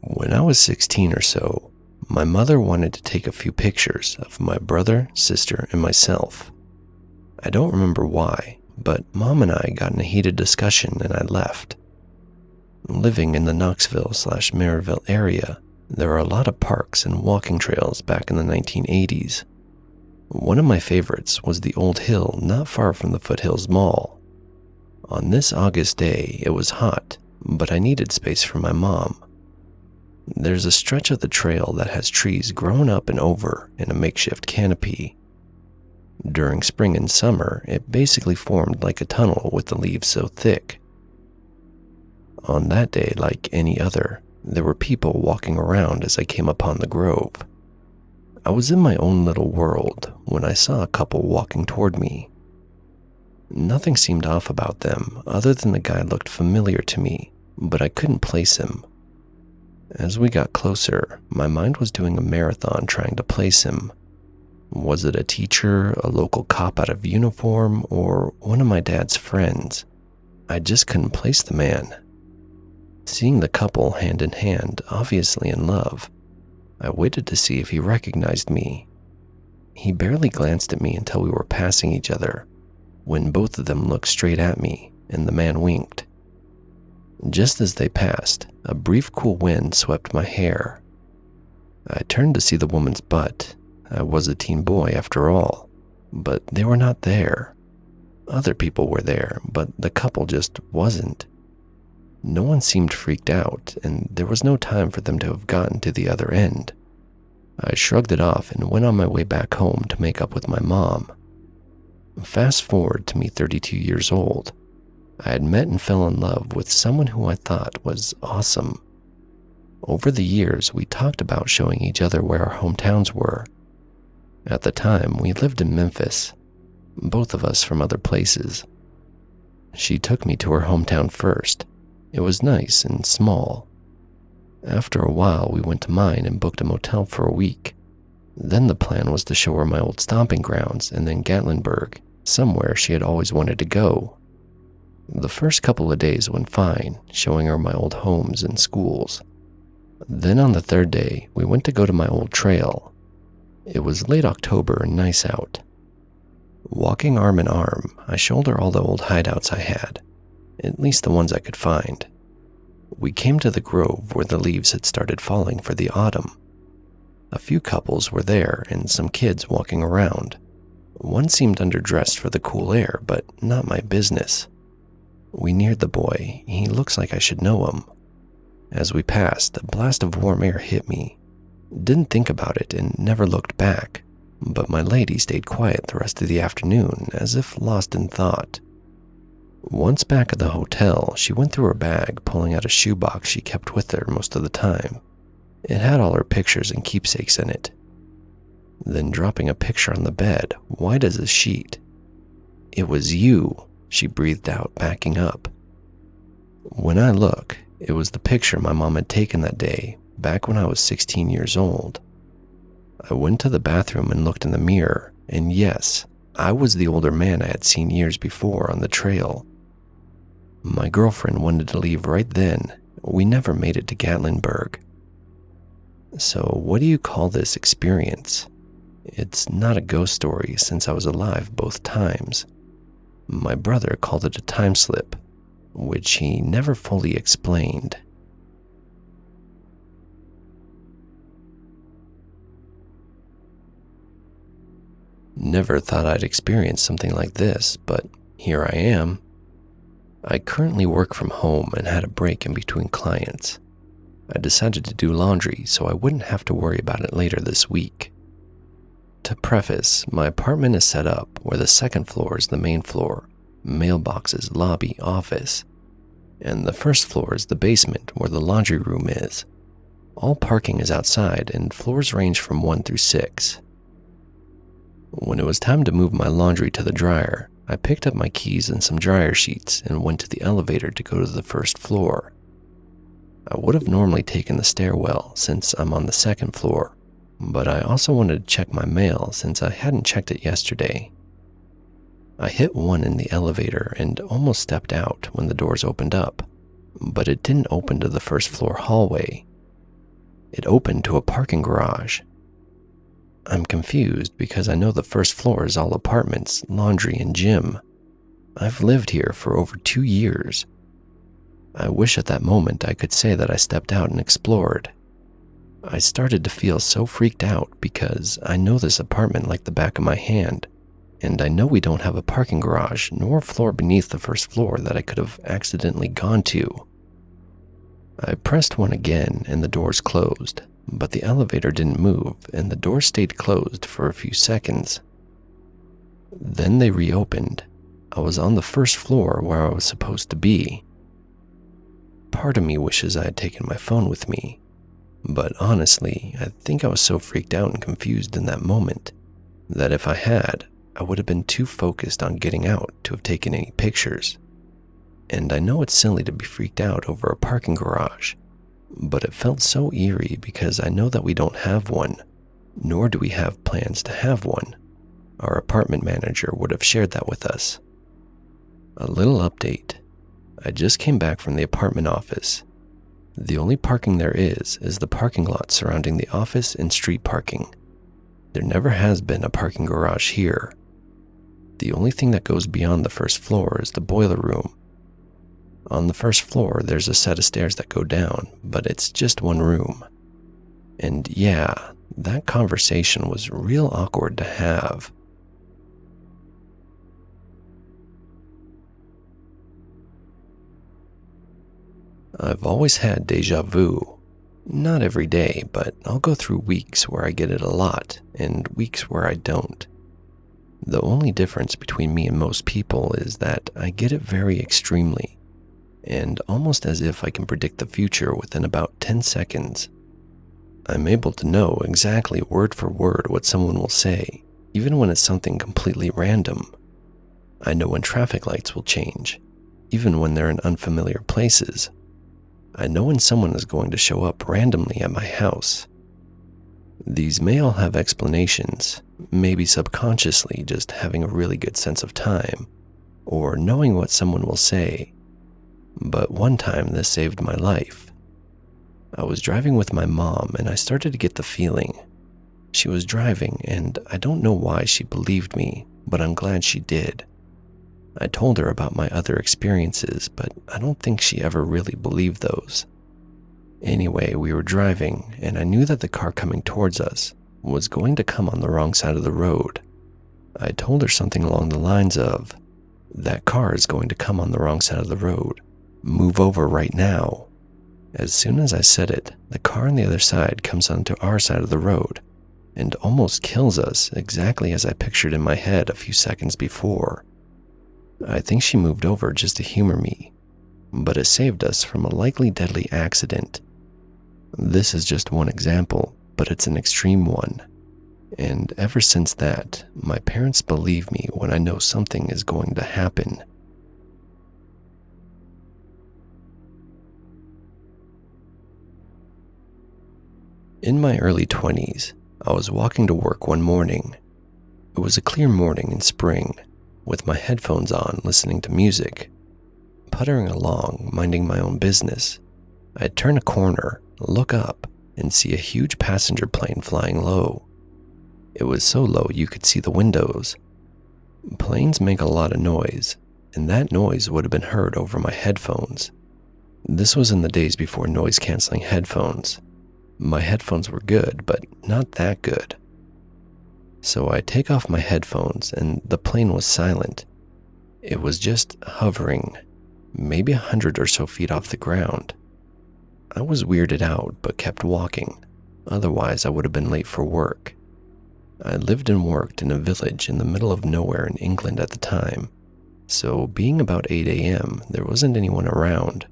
When I was 16 or so, my mother wanted to take a few pictures of my brother, sister, and myself. I don't remember why, but Mom and I got in a heated discussion and I left. Living in the Knoxville/Maryville area, there are a lot of parks and walking trails back in the 1980s. One of my favorites was the old hill not far from the Foothills Mall. On this August day, it was hot, but I needed space for my mom. There's a stretch of the trail that has trees grown up and over in a makeshift canopy. During spring and summer, it basically formed like a tunnel with the leaves so thick. On that day, like any other, there were people walking around as I came upon the grove. I was in my own little world when I saw a couple walking toward me. Nothing seemed off about them other than the guy looked familiar to me, but I couldn't place him. As we got closer, my mind was doing a marathon trying to place him. Was it a teacher, a local cop out of uniform, or one of my dad's friends? I just couldn't place the man. Seeing the couple hand in hand, obviously in love, I waited to see if he recognized me. He barely glanced at me until we were passing each other, when both of them looked straight at me and the man winked. Just as they passed, a brief cool wind swept my hair. I turned to see the woman's butt. I was a teen boy after all, but they were not there. Other people were there, but the couple just wasn't. No one seemed freaked out, and there was no time for them to have gotten to the other end. I shrugged it off and went on my way back home to make up with my mom. Fast forward to me 32 years old. I had met and fell in love with someone who I thought was awesome. Over the years, we talked about showing each other where our hometowns were. At the time, we lived in Memphis, both of us from other places. She took me to her hometown first. It was nice and small. After a while, we went to mine and booked a motel for a week. Then the plan was to show her my old stomping grounds and then Gatlinburg, somewhere she had always wanted to go. The first couple of days went fine, showing her my old homes and schools. Then on the third day, we went to go to my old trail. It was late October and nice out. Walking arm in arm, I showed her all the old hideouts I had, at least the ones I could find. We came to the grove where the leaves had started falling for the autumn. A few couples were there and some kids walking around. One seemed underdressed for the cool air, but not my business. We neared the boy. He looks like I should know him. As we passed, a blast of warm air hit me. Didn't think about it and never looked back, but my lady stayed quiet the rest of the afternoon as if lost in thought. Once back at the hotel, she went through her bag, pulling out a shoebox she kept with her most of the time. It had all her pictures and keepsakes in it. Then dropping a picture on the bed, white as a sheet. "It was you," she breathed out, backing up. When I look, it was the picture my mom had taken that day, back when I was 16 years old. I went to the bathroom and looked in the mirror, and yes, I was the older man I had seen years before on the trail. My girlfriend wanted to leave right then. We never made it to Gatlinburg. So what do you call this experience? It's not a ghost story since I was alive both times. My brother called it a time slip, which he never fully explained. Never thought I'd experience something like this, but here I am. I currently work from home and had a break in between clients. I decided to do laundry so I wouldn't have to worry about it later this week. To preface, my apartment is set up where the second floor is the main floor, mailboxes, lobby, office, and the first floor is the basement where the laundry room is. All parking is outside and floors range from 1 through 6. When it was time to move my laundry to the dryer, I picked up my keys and some dryer sheets and went to the elevator to go to the first floor. I would have normally taken the stairwell since I'm on the second floor, but I also wanted to check my mail since I hadn't checked it yesterday. I hit 1 in the elevator and almost stepped out when the doors opened up, but it didn't open to the first floor hallway. It opened to a parking garage. I'm confused because I know the first floor is all apartments, laundry, and gym. I've lived here for over 2 years. I wish at that moment I could say that I stepped out and explored. I started to feel so freaked out because I know this apartment like the back of my hand, and I know we don't have a parking garage nor a floor beneath the first floor that I could have accidentally gone to. I pressed one again and the doors closed, but the elevator didn't move and the door stayed closed for a few seconds. Then they reopened. I was on the first floor where I was supposed to be. Part of me wishes I had taken my phone with me, but honestly, I think I was so freaked out and confused in that moment that if I had, I would have been too focused on getting out to have taken any pictures. And I know it's silly to be freaked out over a parking garage, but it felt so eerie because I know that we don't have one, nor do we have plans to have one. Our apartment manager would have shared that with us. A little update. I just came back from the apartment office. The only parking there is the parking lot surrounding the office and street parking. There never has been a parking garage here. The only thing that goes beyond the first floor is the boiler room. On the first floor, there's a set of stairs that go down, but it's just one room. And yeah, that conversation was real awkward to have. I've always had deja vu. Not every day, but I'll go through weeks where I get it a lot and weeks where I don't. The only difference between me and most people is that I get it very extremely, and almost as if I can predict the future within about 10 seconds. I'm able to know exactly word for word what someone will say, even when it's something completely random. I know when traffic lights will change, even when they're in unfamiliar places. I know when someone is going to show up randomly at my house. These may all have explanations, maybe subconsciously just having a really good sense of time, or knowing what someone will say. But one time this saved my life. I was driving with my mom and I started to get the feeling. She was driving and I don't know why she believed me, but I'm glad she did. I told her about my other experiences, but I don't think she ever really believed those. Anyway, we were driving, and I knew that the car coming towards us was going to come on the wrong side of the road. I told her something along the lines of, "That car is going to come on the wrong side of the road. Move over right now." As soon as I said it, the car on the other side comes onto our side of the road and almost kills us exactly as I pictured in my head a few seconds before. I think she moved over just to humor me, but it saved us from a likely deadly accident. This is just one example, but it's an extreme one. And ever since that, my parents believe me when I know something is going to happen. In my early 20s, I was walking to work one morning. It was a clear morning in spring, with my headphones on listening to music. Puttering along, minding my own business, I'd turn a corner, look up, and see a huge passenger plane flying low. It was so low you could see the windows. Planes make a lot of noise, and that noise would have been heard over my headphones. This was in the days before noise-canceling headphones. My headphones were good, but not that good. So I take off my headphones and the plane was silent. It was just hovering, maybe 100 or so feet off the ground. I was weirded out but kept walking, otherwise I would have been late for work. I lived and worked in a village in the middle of nowhere in England at the time, so being about 8 a.m. there wasn't anyone around.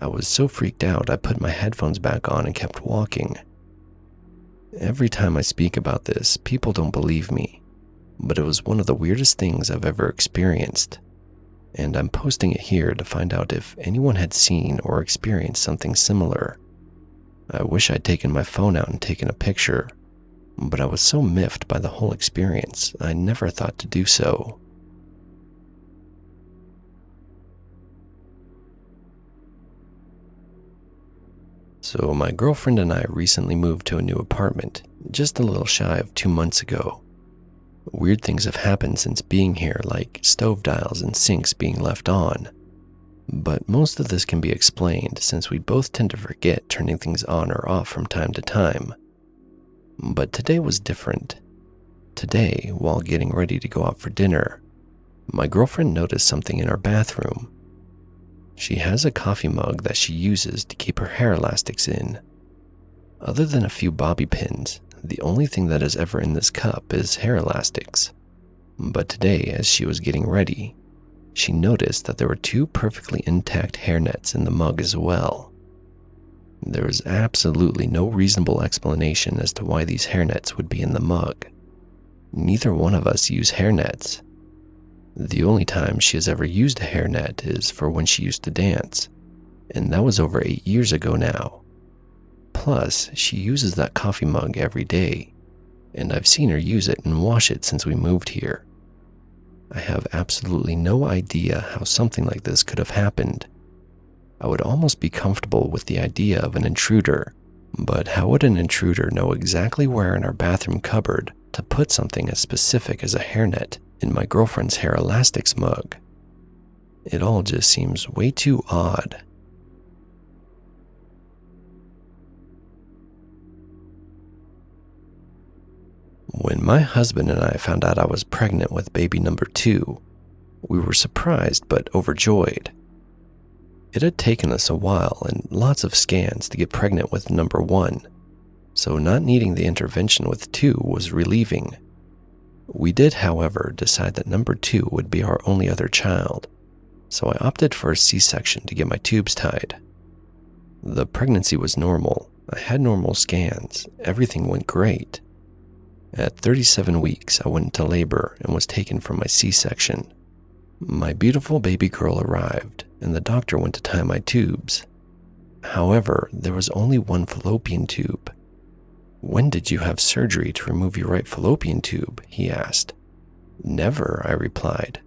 I was so freaked out I put my headphones back on and kept walking. Every time I speak about this, people don't believe me, but it was one of the weirdest things I've ever experienced, and I'm posting it here to find out if anyone had seen or experienced something similar. I wish I'd taken my phone out and taken a picture, but I was so miffed by the whole experience, I never thought to do so. So my girlfriend and I recently moved to a new apartment, just a little shy of 2 months ago. Weird things have happened since being here, like stove dials and sinks being left on. But most of this can be explained since we both tend to forget turning things on or off from time to time. But today was different. Today, while getting ready to go out for dinner, my girlfriend noticed something in our bathroom. She has a coffee mug that she uses to keep her hair elastics in. Other than a few bobby pins, the only thing that is ever in this cup is hair elastics. But today, as she was getting ready, she noticed that there were 2 perfectly intact hairnets in the mug as well. There was absolutely no reasonable explanation as to why these hairnets would be in the mug. Neither one of us use hairnets. The only time she has ever used a hairnet is for when she used to dance, and that was over 8 years ago now. Plus, she uses that coffee mug every day, and I've seen her use it and wash it since we moved here. I have absolutely no idea how something like this could have happened. I would almost be comfortable with the idea of an intruder, but how would an intruder know exactly where in our bathroom cupboard to put something as specific as a hairnet in my girlfriend's hair elastics mug? It all just seems way too odd. When my husband and I found out I was pregnant with baby number 2, we were surprised but overjoyed. It had taken us a while and lots of scans to get pregnant with number 1, so not needing the intervention with 2 was relieving. We did, however, decide that number 2 would be our only other child, so I opted for a C-section to get my tubes tied. The pregnancy was normal. I had normal scans. Everything went great. At 37 weeks, I went into labor and was taken for my C-section. My beautiful baby girl arrived, and the doctor went to tie my tubes. However, there was only one fallopian tube. "When did you have surgery to remove your right fallopian tube?" he asked. "Never," I replied.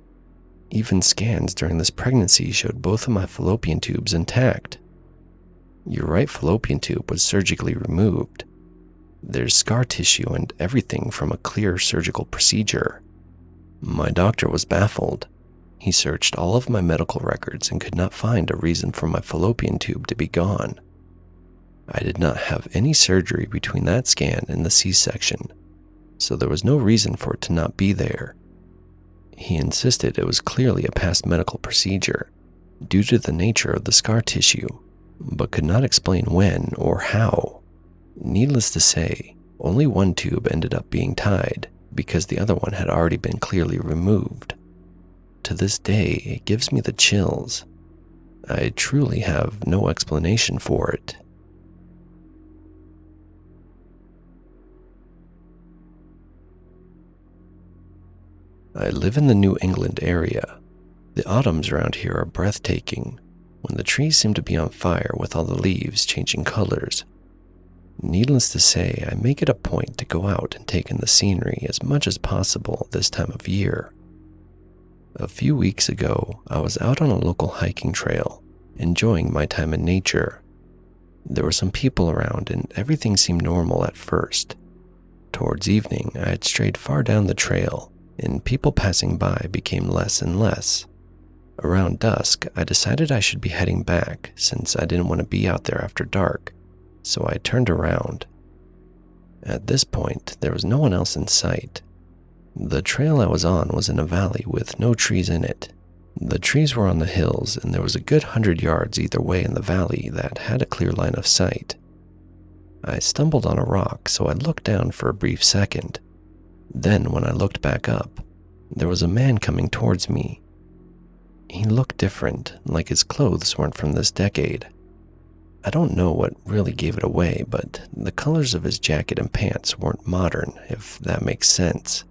"Even scans during this pregnancy showed both of my fallopian tubes intact." "Your right fallopian tube was surgically removed. There's scar tissue and everything from a clear surgical procedure." My doctor was baffled. He searched all of my medical records and could not find a reason for my fallopian tube to be gone. I did not have any surgery between that scan and the C-section, so there was no reason for it to not be there. He insisted it was clearly a past medical procedure due to the nature of the scar tissue, but could not explain when or how. Needless to say, only one tube ended up being tied because the other one had already been clearly removed. To this day, it gives me the chills. I truly have no explanation for it. I live in the New England area. The autumns around here are breathtaking, when the trees seem to be on fire with all the leaves changing colors. Needless to say, I make it a point to go out and take in the scenery as much as possible this time of year. A few weeks ago, I was out on a local hiking trail, enjoying my time in nature. There were some people around and everything seemed normal at first. Towards evening, I had strayed far down the trail, and people passing by became less and less. Around dusk, I decided I should be heading back since I didn't want to be out there after dark, so I turned around. At this point, there was no one else in sight. The trail I was on was in a valley with no trees in it. The trees were on the hills, and there was a good 100 yards either way in the valley that had a clear line of sight. I stumbled on a rock, so I looked down for a brief second. Then, when I looked back up, there was a man coming towards me. He looked different, like his clothes weren't from this decade. I don't know what really gave it away, but the colors of his jacket and pants weren't modern, if that makes sense.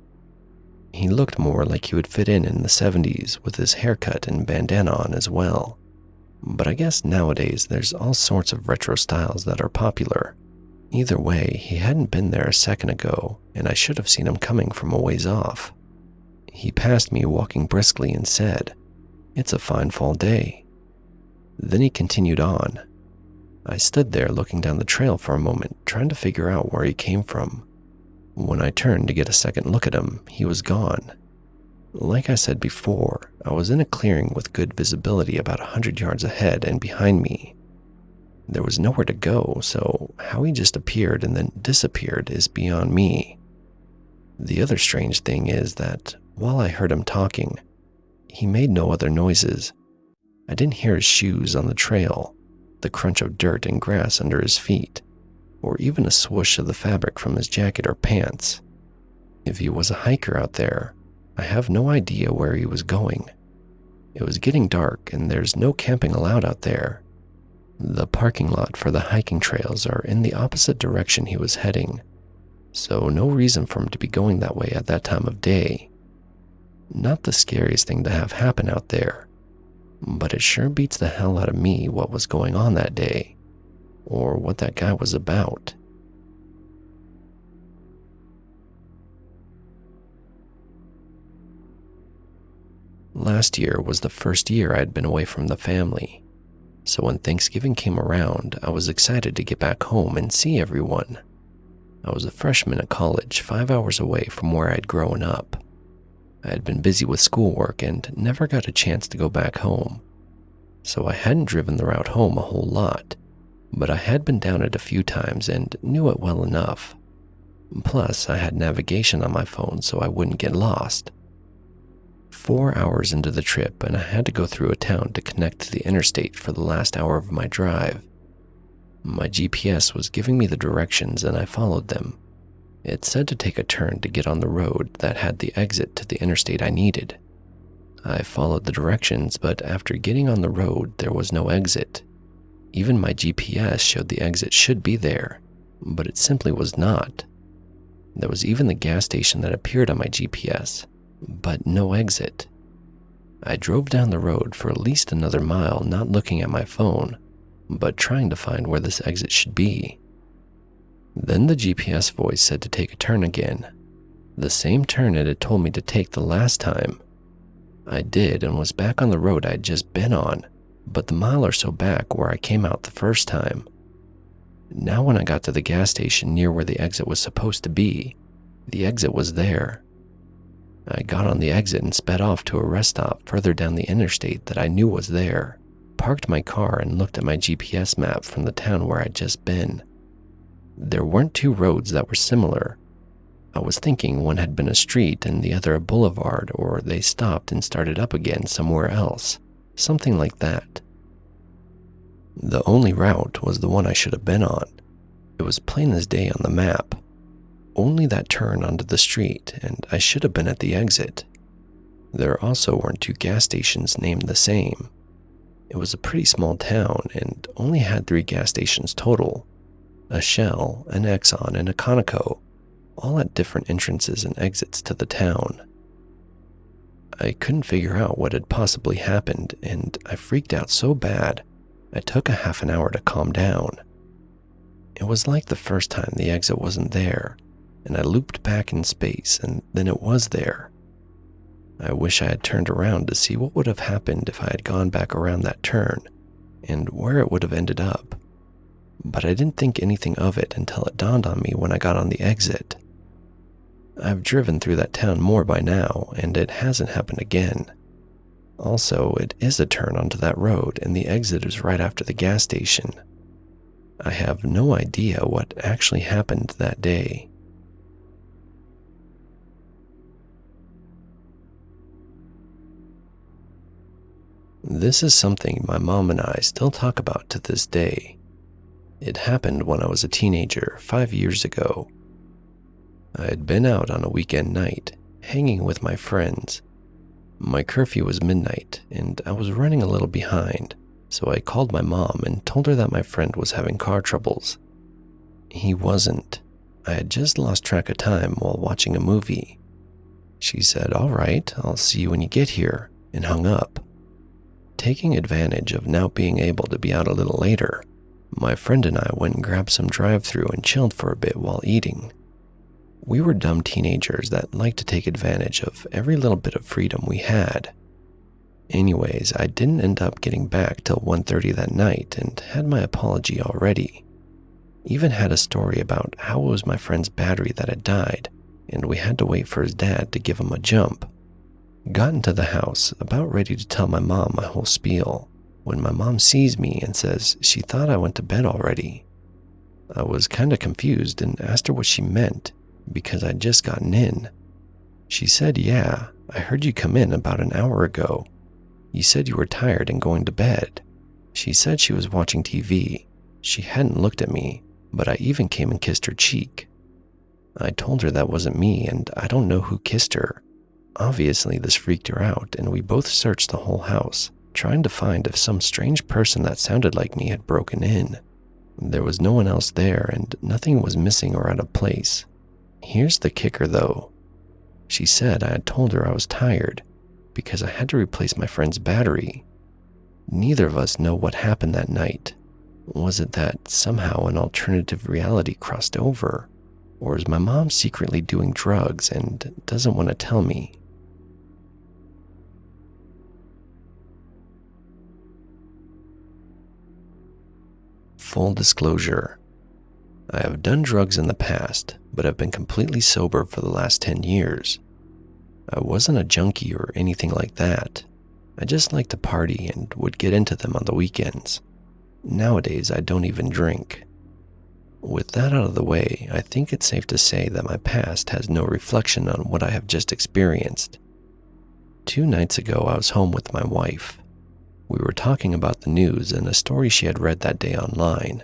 He looked more like he would fit in the 70s with his haircut and bandana on as well. But I guess nowadays there's all sorts of retro styles that are popular. Either way, he hadn't been there a second ago, and I should have seen him coming from a ways off. He passed me walking briskly and said, "It's a fine fall day." Then he continued on. I stood there looking down the trail for a moment, trying to figure out where he came from. When I turned to get a second look at him, he was gone. Like I said before, I was in a clearing with good visibility about 100 yards ahead and behind me. There was nowhere to go, so how he just appeared and then disappeared is beyond me. The other strange thing is that while I heard him talking, he made no other noises. I didn't hear his shoes on the trail, the crunch of dirt and grass under his feet, or even a swoosh of the fabric from his jacket or pants. If he was a hiker out there, I have no idea where he was going. It was getting dark and there's no camping allowed out there. The parking lot for the hiking trails are in the opposite direction he was heading, so no reason for him to be going that way at that time of day. Not the scariest thing to have happen out there, but it sure beats the hell out of me what was going on that day, or what that guy was about. Last year was the first year I had been away from the family, so when Thanksgiving came around, I was excited to get back home and see everyone. I was a freshman at college, 5 hours away from where I'd grown up. I had been busy with schoolwork and never got a chance to go back home, so I hadn't driven the route home a whole lot, but I had been down it a few times and knew it well enough. Plus, I had navigation on my phone so I wouldn't get lost. 4 hours into the trip and I had to go through a town to connect to the interstate for the last hour of my drive. My GPS was giving me the directions and I followed them. It said to take a turn to get on the road that had the exit to the interstate I needed. I followed the directions, but after getting on the road, there was no exit. Even my GPS showed the exit should be there, but it simply was not. There was even the gas station that appeared on my GPS, but no exit. I drove down the road for at least another mile, not looking at my phone, but trying to find where this exit should be. Then the GPS voice said to take a turn again, the same turn it had told me to take the last time. I did and was back on the road I had just been on, but the mile or so back where I came out the first time. Now when I got to the gas station near where the exit was supposed to be, the exit was there. I got on the exit and sped off to a rest stop further down the interstate that I knew was there, parked my car and looked at my GPS map from the town where I'd just been. There weren't two roads that were similar. I was thinking one had been a street and the other a boulevard, or they stopped and started up again somewhere else, something like that. The only route was the one I should have been on. It was plain as day on the map. Only that turn onto the street, and I should have been at the exit. There also weren't two gas stations named the same. It was a pretty small town and only had 3 gas stations total. A Shell, an Exxon, and a Conoco, all at different entrances and exits to the town. I couldn't figure out what had possibly happened, and I freaked out so bad, I took a half an hour to calm down. It was like the first time the exit wasn't there, and I looped back in space, and then it was there. I wish I had turned around to see what would have happened if I had gone back around that turn, and where it would have ended up. But I didn't think anything of it until it dawned on me when I got on the exit. I've driven through that town more by now, and it hasn't happened again. Also, it is a turn onto that road, and the exit is right after the gas station. I have no idea what actually happened that day. This is something my mom and I still talk about to this day. It happened when I was a teenager 5 years ago. I had been out on a weekend night, hanging with my friends. My curfew was midnight, and I was running a little behind, so I called my mom and told her that my friend was having car troubles. He wasn't. I had just lost track of time while watching a movie. She said, "All right, I'll see you when you get here," and hung up. Taking advantage of now being able to be out a little later, my friend and I went and grabbed some drive-thru and chilled for a bit while eating. We were dumb teenagers that liked to take advantage of every little bit of freedom we had. Anyways, I didn't end up getting back till 1:30 that night and had my apology already. Even had a story about how it was my friend's battery that had died, and we had to wait for his dad to give him a jump. Got into the house, about ready to tell my mom my whole spiel, when my mom sees me and says she thought I went to bed already. I was kinda confused and asked her what she meant, because I'd just gotten in. She said, "Yeah, I heard you come in about an hour ago. You said you were tired and going to bed." She said she was watching TV. She hadn't looked at me, but I even came and kissed her cheek. I told her that wasn't me and I don't know who kissed her. Obviously, this freaked her out, and we both searched the whole house, trying to find if some strange person that sounded like me had broken in. There was no one else there, and nothing was missing or out of place. Here's the kicker, though. She said I had told her I was tired because I had to replace my friend's battery. Neither of us know what happened that night. Was it that somehow an alternative reality crossed over? Or is my mom secretly doing drugs and doesn't want to tell me? Full disclosure, I have done drugs in the past, but have been completely sober for the last 10 years. I wasn't a junkie or anything like that. I just liked to party and would get into them on the weekends. Nowadays, I don't even drink. With that out of the way, I think it's safe to say that my past has no reflection on what I have just experienced. 2 nights ago, I was home with my wife. We were talking about the news and a story she had read that day online.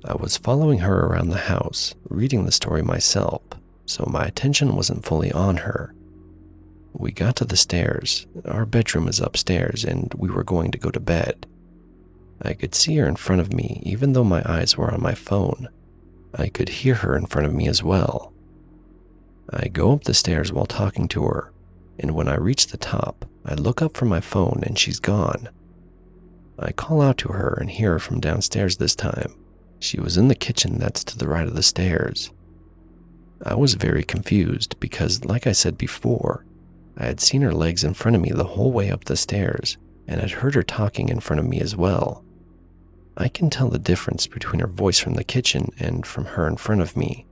I was following her around the house, reading the story myself, so my attention wasn't fully on her. We got to the stairs. Our bedroom is upstairs, and we were going to go to bed. I could see her in front of me, even though my eyes were on my phone. I could hear her in front of me as well. I go up the stairs while talking to her, and when I reach the top, I look up from my phone and she's gone. I call out to her and hear her from downstairs this time. She was in the kitchen that's to the right of the stairs. I was very confused because, like I said before, I had seen her legs in front of me the whole way up the stairs and had heard her talking in front of me as well. I can tell the difference between her voice from the kitchen and from her in front of me.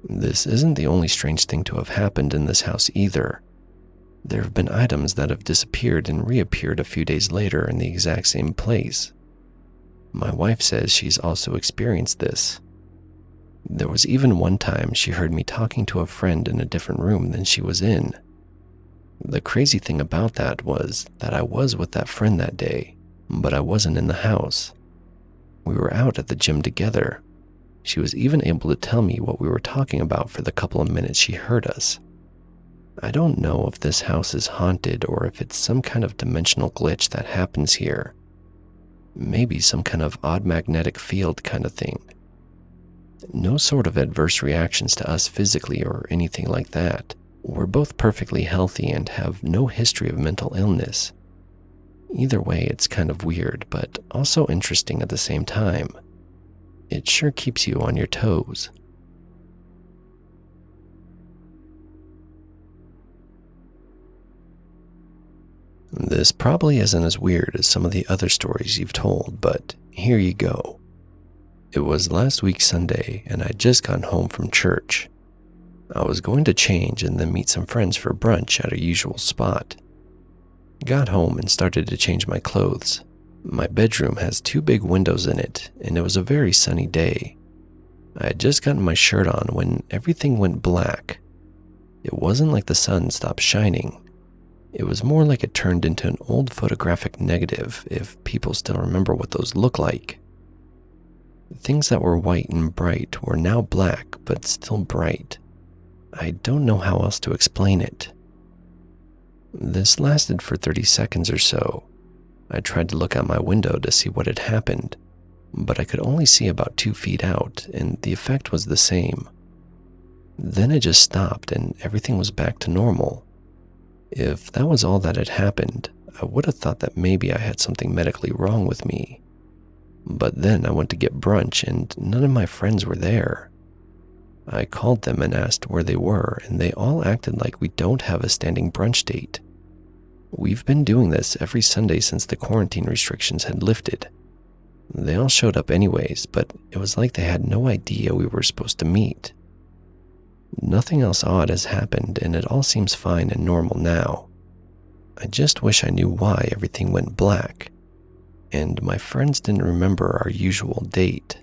This isn't the only strange thing to have happened in this house either. There have been items that have disappeared and reappeared a few days later in the exact same place. My wife says she's also experienced this. There was even one time she heard me talking to a friend in a different room than she was in. The crazy thing about that was that I was with that friend that day, but I wasn't in the house. We were out at the gym together. She was even able to tell me what we were talking about for the couple of minutes she heard us. I don't know if this house is haunted or if it's some kind of dimensional glitch that happens here. Maybe some kind of odd magnetic field kind of thing. No sort of adverse reactions to us physically or anything like that. We're both perfectly healthy and have no history of mental illness. Either way, it's kind of weird, but also interesting at the same time. It sure keeps you on your toes. This probably isn't as weird as some of the other stories you've told, but here you go. It was last week Sunday, and I'd just gotten home from church. I was going to change and then meet some friends for brunch at a usual spot. Got home and started to change my clothes. My bedroom has 2 big windows in it, and it was a very sunny day. I had just gotten my shirt on when everything went black. It wasn't like the sun stopped shining. It was more like it turned into an old photographic negative, if people still remember what those look like. Things that were white and bright were now black, but still bright. I don't know how else to explain it. This lasted for 30 seconds or so. I tried to look out my window to see what had happened, but I could only see about 2 feet out, and the effect was the same. Then it just stopped and everything was back to normal. If that was all that had happened, I would have thought that maybe I had something medically wrong with me. But then I went to get brunch and none of my friends were there. I called them and asked where they were, and they all acted like we don't have a standing brunch date. We've been doing this every Sunday since the quarantine restrictions had lifted. They all showed up anyways, but it was like they had no idea we were supposed to meet. Nothing else odd has happened, and it all seems fine and normal now. I just wish I knew why everything went black, and my friends didn't remember our usual date.